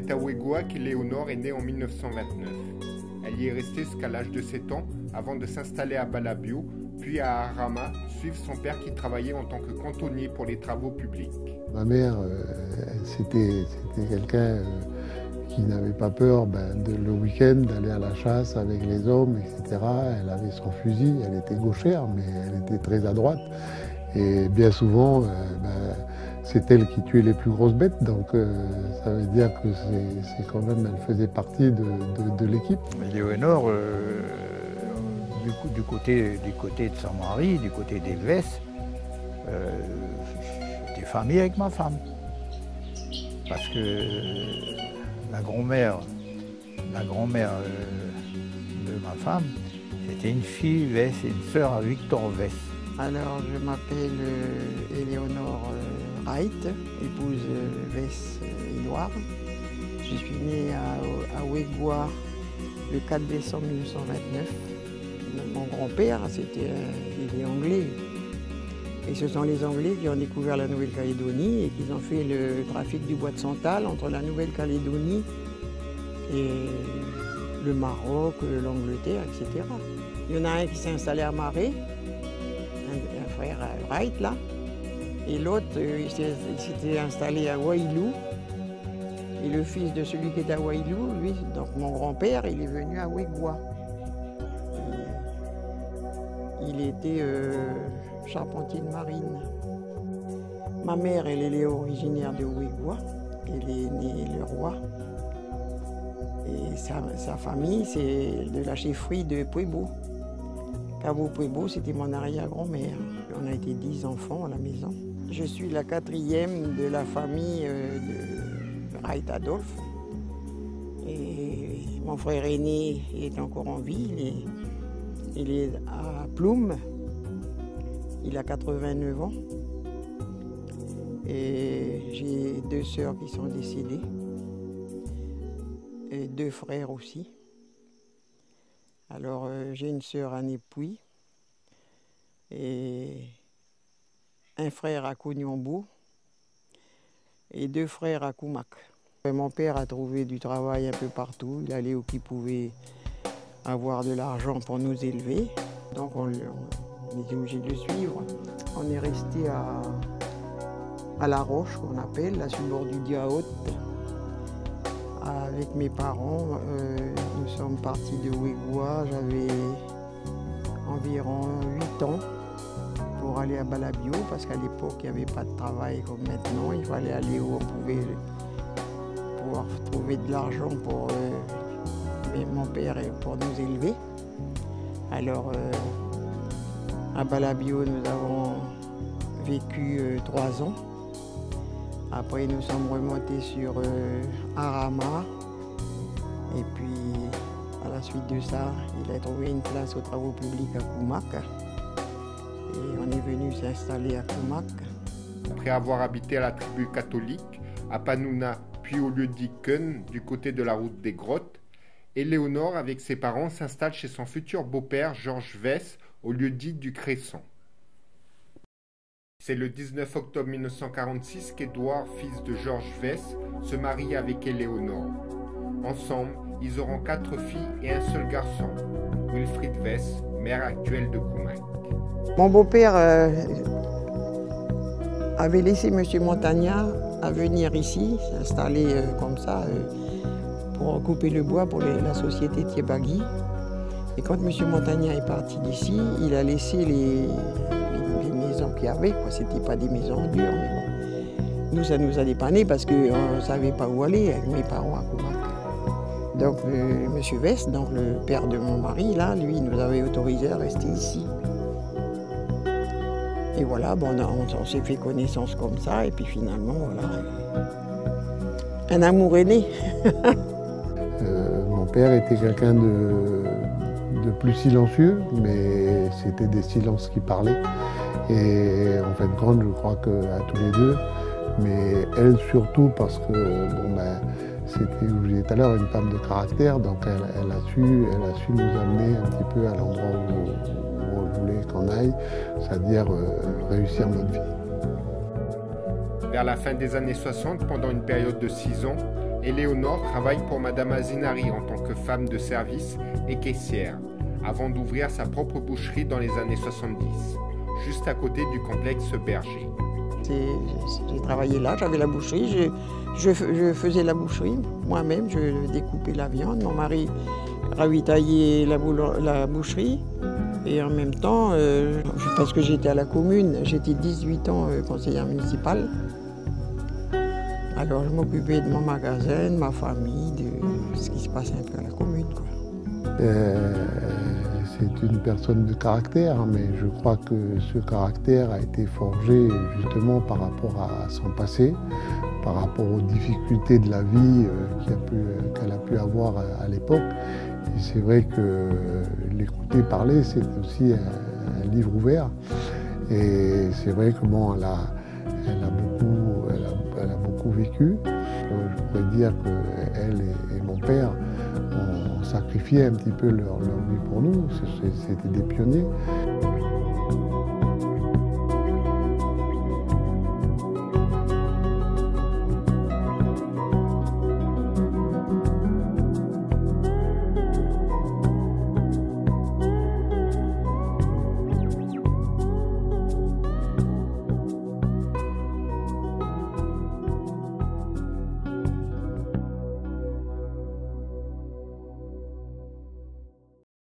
c'est à Ouégoua qu'Éléonore est née en 1929. Elle y est restée jusqu'à l'âge de 7 ans avant de s'installer à Balabio, puis à Arama, suivre son père qui travaillait en tant que cantonnier pour les travaux publics. Ma mère, c'était quelqu'un qui n'avait pas peur le week-end d'aller à la chasse avec les hommes, etc. Elle avait son fusil, elle était gauchère, mais elle était très à droite. Et bien souvent, c'est elle qui tuait les plus grosses bêtes, donc ça veut dire que c'est quand même, elle faisait partie de l'équipe. Éléonore, du côté de Saint-Marie, du côté des Vesses, j'étais famille avec ma femme. Parce que la grand-mère de ma femme, c'était une fille Vesse et une sœur à Victor Vesse. Alors, je m'appelle Éléonore Wright, épouse Vesse-Édouard. Je suis née à Ouégoua le 4 décembre 1929. Mon grand-père, il est anglais. Et ce sont les Anglais qui ont découvert la Nouvelle-Calédonie et qui ont fait le trafic du bois de santal entre la Nouvelle-Calédonie et le Maroc, l'Angleterre, etc. Il y en a un qui s'est installé à Marais, un frère Wright là, et l'autre il s'était installé à Wailou. Et le fils de celui qui était à Wailou, lui, donc mon grand-père, il est venu à Ouégoua. Il était charpentier de marine. Ma mère, elle est originaire de Ouégoua. Elle est née le roi. Et sa famille, c'est de la chefferie de Puebo. Cabo Puebo, c'était mon arrière-grand-mère. On a été 10 enfants à la maison. Je suis la 4e de la famille de Wright Adolphe. Et mon frère aîné est encore en vie. Il est à Ploum. Il a 89 ans. Et j'ai 2 sœurs qui sont décédées. Et 2 frères aussi. Alors j'ai une sœur à Népouy. Et un frère à Cognambo. Et 2 frères à Koumak. Mon père a trouvé du travail un peu partout. Il allait où il pouvait avoir de l'argent pour nous élever. Donc on était obligé de le suivre. On est resté à La Roche, qu'on appelle, là sur le bord du Diaout. Avec mes parents, nous sommes partis de Ouégoua. J'avais environ 8 ans pour aller à Balabio, parce qu'à l'époque, il n'y avait pas de travail comme maintenant. Il fallait aller où on pouvait pouvoir trouver de l'argent pour mon père et pour nous élever. Alors, à Balabio, nous avons vécu 3 ans. Après, nous sommes remontés sur Arama. Et puis, à la suite de ça, il a trouvé une place aux travaux publics à Koumak. Et on est venu s'installer à Koumak. Après avoir habité à la tribu catholique, à Panouna, puis au lieu-dit Keun, du côté de la route des Grottes, Éléonore, avec ses parents, s'installe chez son futur beau-père, Georges Vesse, au lieu-dit du Cresson. C'est le 19 octobre 1946 qu'Édouard, fils de Georges Vesse, se marie avec Éléonore. Ensemble, ils auront 4 filles et un seul garçon, Wilfried Vesse, maire actuel de Koumak. Mon beau-père avait laissé M. Montagnat à venir ici, s'installer comme ça, pour couper le bois pour la société Thiebagui. Et quand M. Montagnat est parti d'ici, il a laissé les maisons qu'il y avait. Ce n'était pas des maisons en dur, mais bon. Nous, ça nous a dépanné parce qu'on ne savait pas où aller avec mes parents à Koumak. Donc, M. Vesse, donc le père de mon mari, là, lui, nous avait autorisé à rester ici. Et voilà, bon, on s'est fait connaissance comme ça, et puis finalement, voilà, un amour est né. Mon père était quelqu'un de plus silencieux, mais c'était des silences qui parlaient. Et en fin de compte, je crois qu'à tous les deux, mais elle surtout parce que, c'était, je vous disais tout à l'heure, une femme de caractère, donc elle a su nous amener un petit peu à l'endroit où on voulait qu'on aille, c'est-à-dire réussir notre vie. Vers la fin des années 60, pendant une période de 6 ans, Éléonore travaille pour Madame Azinari en tant que femme de service et caissière, avant d'ouvrir sa propre boucherie dans les années 70, juste à côté du complexe Berger. J'ai travaillé là, j'avais la boucherie, je faisais la boucherie moi-même, je découpais la viande, mon mari ravitaillait la boucherie et en même temps, parce que j'étais à la commune, j'étais 18 ans conseillère municipale, alors je m'occupais de mon magasin, de ma famille, de ce qui se passait un peu à la commune, quoi. C'est une personne de caractère, mais je crois que ce caractère a été forgé justement par rapport à son passé, par rapport aux difficultés de la vie qu'elle a pu avoir à l'époque. Et c'est vrai que l'écouter parler, c'est aussi un livre ouvert. Et c'est vrai que bon, elle a beaucoup vécu. Je pourrais dire qu'elle et mon père ont sacrifié un petit peu leur vie pour nous. C'était des pionniers.